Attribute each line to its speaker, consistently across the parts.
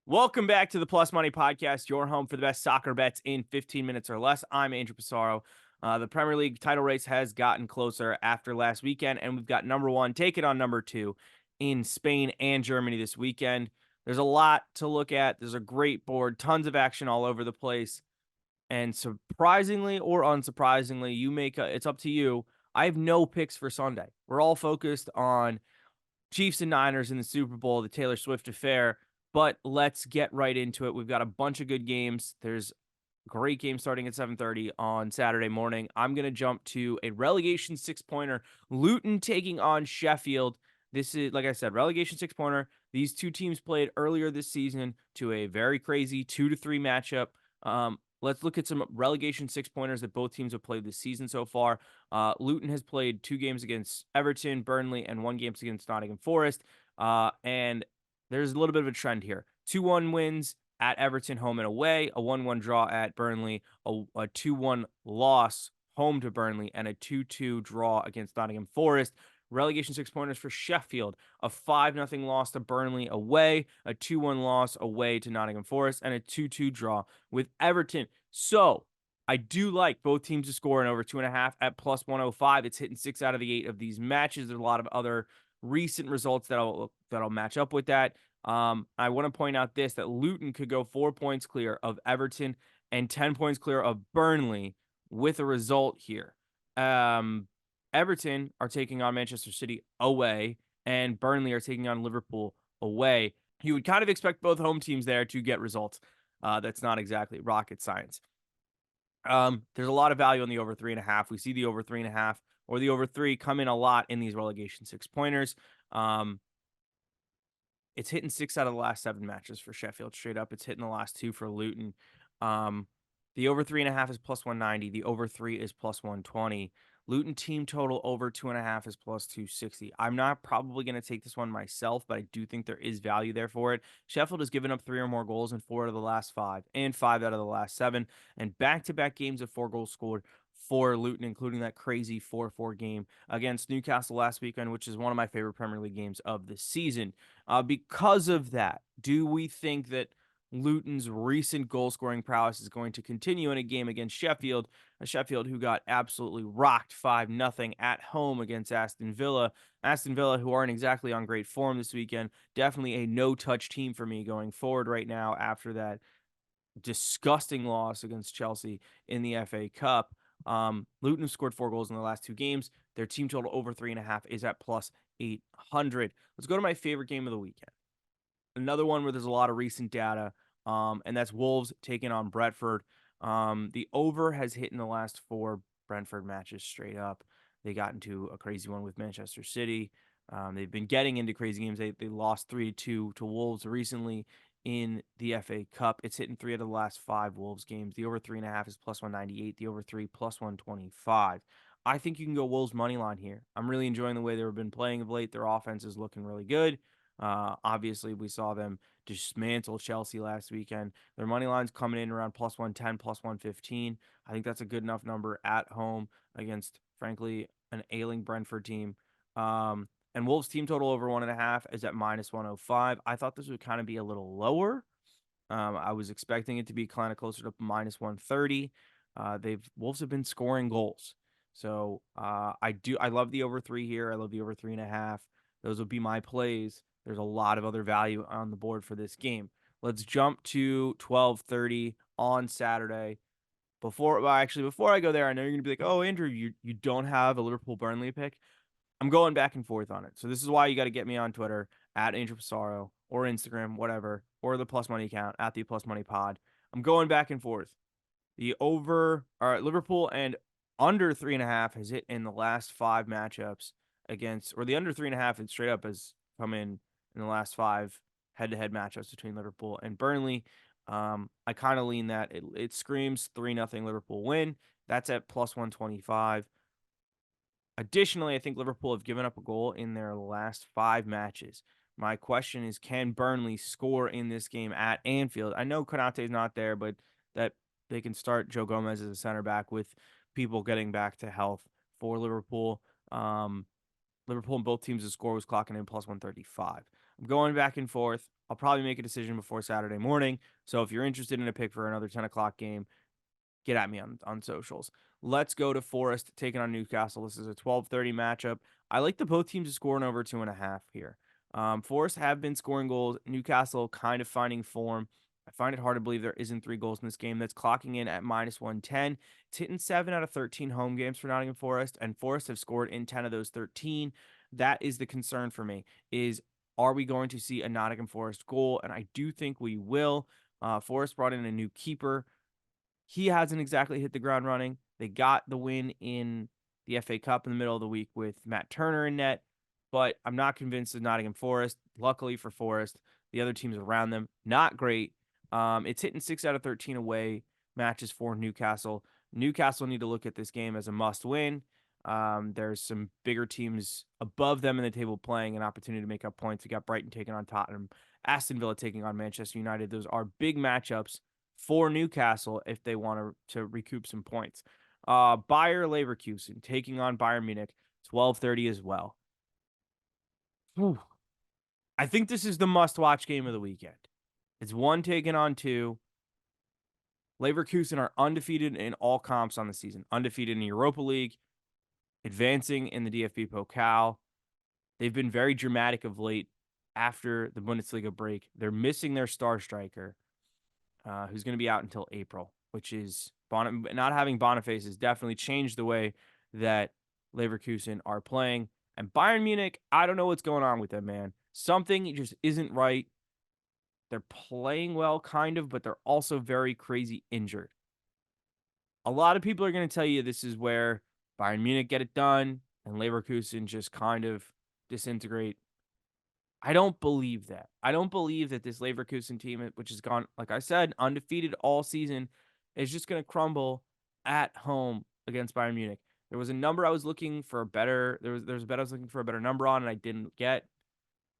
Speaker 1: Welcome back to the Plus Money Podcast, your home for the best soccer bets in 15 minutes or less. I'm Andrew Passaro. The Premier League title race has gotten closer after last weekend, and we've got number one taking on number two in Spain and Germany this weekend. There's a lot to look at. There's a great board, tons of action all over the place. And surprisingly or unsurprisingly, it's up to you. I have no picks for Sunday. We're all focused on Chiefs and Niners in the Super Bowl, the Taylor Swift affair. But let's get right into it. We've got a bunch of good games. There's a great game starting at 7:30 on Saturday morning. I'm going to jump to a relegation six-pointer. Luton taking on Sheffield. This is, like I said, relegation six-pointer. These two teams played earlier this season to a very crazy 2-3 matchup. Let's look at some relegation six-pointers that both teams have played this season so far. Luton has played two games against Everton, Burnley, and one game against Nottingham Forest. And there's a little bit of a trend here. 2-1 wins at Everton home and away, a 1-1 draw at Burnley, a 2-1 loss home to Burnley, and a 2-2 draw against Nottingham Forest. Relegation six-pointers for Sheffield, a 5-0 loss to Burnley away, a 2-1 loss away to Nottingham Forest, and a 2-2 draw with Everton. So I do like both teams to score in over 2.5 at plus 105. It's hitting 6 out of the 8 of these matches. There's a lot of other recent results that'll match up with that. I want to point out that Luton could go 4 points clear of Everton and 10 points clear of Burnley with a result here. Everton are taking on Manchester City away, and Burnley are taking on Liverpool away. You would kind of expect both home teams there to get results. That's not exactly rocket science. There's a lot of value on the over 3.5. We see the over 3.5 or the over 3 come in a lot in these relegation six-pointers. It's hitting 6 out of the last 7 matches for Sheffield straight up. It's hitting the last 2 for Luton. The over 3.5 is plus 190. The over 3 is plus 120. Luton team total over 2.5 is plus 260. I'm not probably going to take this one myself, but I do think there is value there for it. Sheffield has given up 3 or more goals in 4 out of the last 5 and 5 out of the last 7, and back-to-back games of 4 goals scored for Luton, including that crazy 4-4 game against Newcastle last weekend, which is one of my favorite Premier League games of the season. Because of that, do we think that Luton's recent goal scoring prowess is going to continue in a game against Sheffield, a Sheffield who got absolutely rocked 5-0 at home against Aston Villa? Aston Villa, who aren't exactly on great form this weekend, definitely a no-touch team for me going forward right now after that disgusting loss against Chelsea in the FA Cup. Luton have scored 4 goals in the last 2 games. Their team total over 3.5 is at plus 800. Let's go to my favorite game of the weekend. Another one where there's a lot of recent data, and that's Wolves taking on Brentford. The over has hit in the last 4 Brentford matches straight up. They got into a crazy one with Manchester City. They've been getting into crazy games. They lost 3-2 to Wolves recently in the FA Cup. It's hitting 3 out of the last 5 Wolves games. The over 3.5 is plus 198. The over 3 plus 125. I think you can go Wolves money line here. I'm really enjoying the way they've been playing of late. Their offense is looking really good. Obviously, we saw them dismantle Chelsea last weekend. Their money line's coming in around plus 110, plus 115. I think that's a good enough number at home against, frankly, an ailing Brentford team. And Wolves team total over 1.5 is at minus 105. I thought this would kind of be a little lower. I was expecting it to be kind of closer to minus 130. Wolves have been scoring goals. So I love the over 3 here. I love the over 3.5. Those would be my plays. There's a lot of other value on the board for this game. Let's jump to 12:30 on Saturday. Before I go there, I know you're gonna be like, "Oh, Andrew, you don't have a Liverpool Burnley pick." I'm going back and forth on it. So this is why you got to get me on Twitter at Andrew Passaro or Instagram, whatever, or the Plus Money account at the Plus Money Pod. I'm going back and forth. The over or Liverpool and under 3.5 has hit in the last 5 matchups against, or the under 3.5 and straight up has come in the last 5 head-to-head matchups between Liverpool and Burnley. I kind of lean that it screams 3-0 Liverpool win. That's at plus 125. Additionally, I think Liverpool have given up a goal in their last 5 matches. My question is, can Burnley score in this game at Anfield? I know Konate's not there, but that they can start Joe Gomez as a center back with people getting back to health for Liverpool. Liverpool and both teams' the score was clocking in plus 135. I'm going back and forth. I'll probably make a decision before Saturday morning. So if you're interested in a pick for another 10 o'clock game, get at me on socials. Let's go to Forest taking on Newcastle. This is a 12:30 matchup. I like the both teams to score in over 2.5 here. Forest have been scoring goals. Newcastle kind of finding form. I find it hard to believe there isn't 3 goals in this game. That's clocking in at -110. It's hitting 7 out of 13 home games for Nottingham Forest, and Forest have scored in 10 of those 13. That is the concern for me. Are we going to see a Nottingham Forest goal? And I do think we will. Forest brought in a new keeper. He hasn't exactly hit the ground running. They got the win in the FA Cup in the middle of the week with Matt Turner in net, but I'm not convinced of Nottingham Forest. Luckily for Forest, the other teams around them, not great. It's hitting 6 out of 13 away matches for Newcastle. Newcastle need to look at this game as a must win. There's some bigger teams above them in the table playing an opportunity to make up points. We got Brighton taking on Tottenham, Aston Villa taking on Manchester United. Those are big matchups for Newcastle if they want to recoup some points. Bayer Leverkusen taking on Bayern Munich, 12:30 as well. Whew. I think this is the must-watch game of the weekend. It's one taking on two. Leverkusen are undefeated in all comps on the season. Undefeated in the Europa League, advancing in the DFB Pokal. They've been very dramatic of late after the Bundesliga break. They're missing their star striker, who's going to be out until April, which is not having Boniface has definitely changed the way that Leverkusen are playing. And Bayern Munich, I don't know what's going on with them, man. Something just isn't right. They're playing well, kind of, but they're also very crazy injured. A lot of people are going to tell you this is where Bayern Munich get it done and Leverkusen just kind of disintegrate. I don't believe that. I don't believe that this Leverkusen team, which has gone, like I said, undefeated all season, is just going to crumble at home against Bayern Munich. There was a number I was looking for a better. There was a bet I was looking for a better number on, and I didn't get.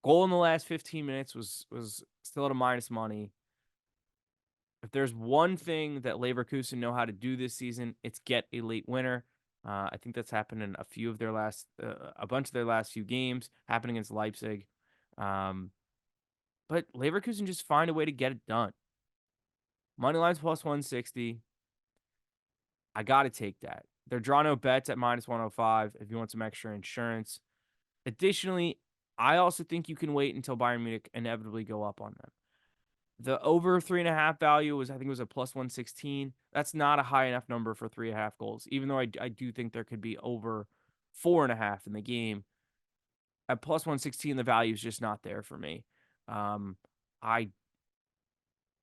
Speaker 1: Goal in the last 15 minutes was still at a minus money. If there's one thing that Leverkusen know how to do this season, it's get a late winner. I think that's happened in a bunch of their last few games. Happened against Leipzig. But Leverkusen just find a way to get it done. Moneyline's plus 160. I got to take that. They're draw no bets at minus 105 if you want some extra insurance. Additionally, I also think you can wait until Bayern Munich inevitably go up on them. The over 3.5 value was, I think it was a plus 116. That's not a high enough number for 3.5 goals, even though I do think there could be over 4.5 in the game. At plus 116, the value is just not there for me. I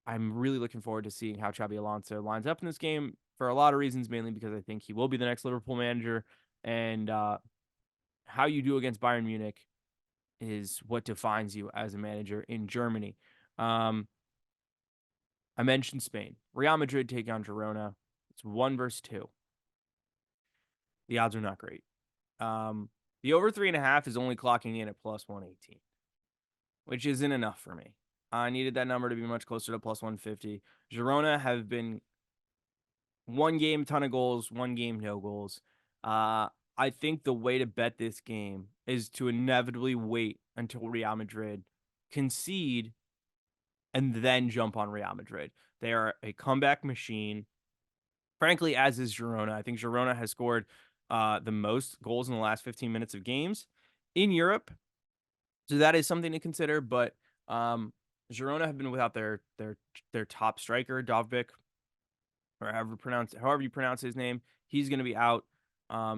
Speaker 1: I'm really looking forward to seeing how Xabi Alonso lines up in this game for a lot of reasons, mainly because I think he will be the next Liverpool manager. And how you do against Bayern Munich is what defines you as a manager in Germany. I mentioned Spain. Real Madrid taking on Girona. It's 1-2. The odds are not great. The over 3.5 is only clocking in at plus 118, which isn't enough for me. I needed that number to be much closer to plus 150. Girona have been one game, ton of goals, one game, no goals. I think the way to bet this game is to inevitably wait until Real Madrid concede and then jump on Real Madrid. They are a comeback machine. Frankly, as is Girona. I think Girona has scored the most goals in the last 15 minutes of games in Europe. So that is something to consider. But Girona have been without their top striker, Dovbyk, or however you pronounce his name. He's going to be out.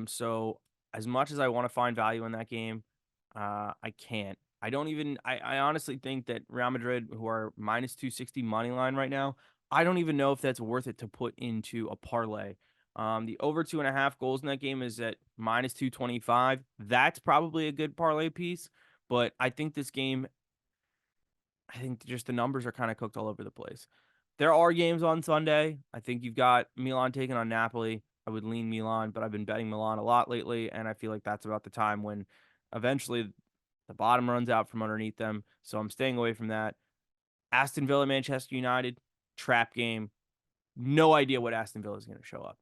Speaker 1: So as much as I want to find value in that game, I can't. I honestly think that Real Madrid, who are minus 260 money line right now, I don't even know if that's worth it to put into a parlay. The over 2.5 goals in that game is at minus 225. That's probably a good parlay piece, but I think this game, I think just the numbers are kind of cooked all over the place. There are games on Sunday. I think you've got Milan taking on Napoli. I would lean Milan, but I've been betting Milan a lot lately, and I feel like that's about the time when eventually the bottom runs out from underneath them. So I'm staying away from that. Aston Villa, Manchester United, trap game. No idea what Aston Villa is going to show up.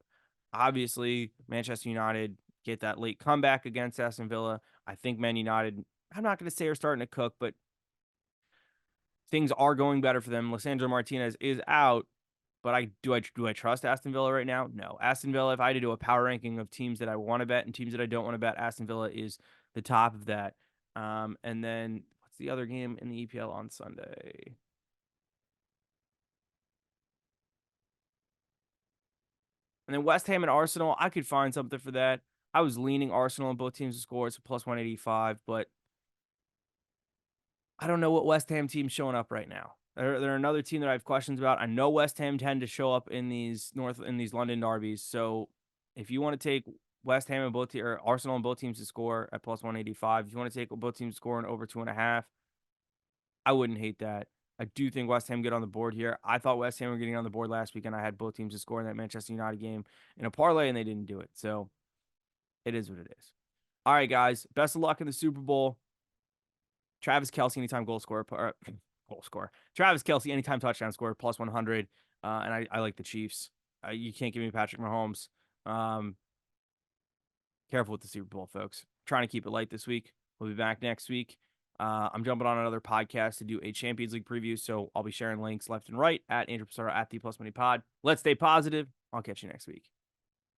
Speaker 1: Obviously, Manchester United get that late comeback against Aston Villa. I think Man United, I'm not going to say are starting to cook, but things are going better for them. Lisandro Martinez is out, but do I trust Aston Villa right now? No. Aston Villa, if I had to do a power ranking of teams that I want to bet and teams that I don't want to bet, Aston Villa is the top of that. And then what's the other game in the EPL on Sunday? And then West Ham and Arsenal, I could find something for that. I was leaning Arsenal on both teams to score. It's a plus 185, but I don't know what West Ham team's showing up right now. They're another team that I have questions about. I know West Ham tend to show up in these London derbies. So if you want to take West Ham and or Arsenal and both teams to score at plus 185, if you want to take both teams to score in over 2.5, I wouldn't hate that. I do think West Ham get on the board here. I thought West Ham were getting on the board last week, and I had both teams to score in that Manchester United game in a parlay, and they didn't do it. So it is what it is. All right, guys. Best of luck in the Super Bowl. Travis Kelce, anytime goal scorer. Goal scorer. Travis Kelce, anytime touchdown scorer, plus 100. And I like the Chiefs. You can't give me Patrick Mahomes. Careful with the Super Bowl, folks. Trying to keep it light this week. We'll be back next week. I'm jumping on another podcast to do a Champions League preview, so I'll be sharing links left and right at Andrew Passaro at the Plus Money Pod. Let's stay positive. I'll catch you next week.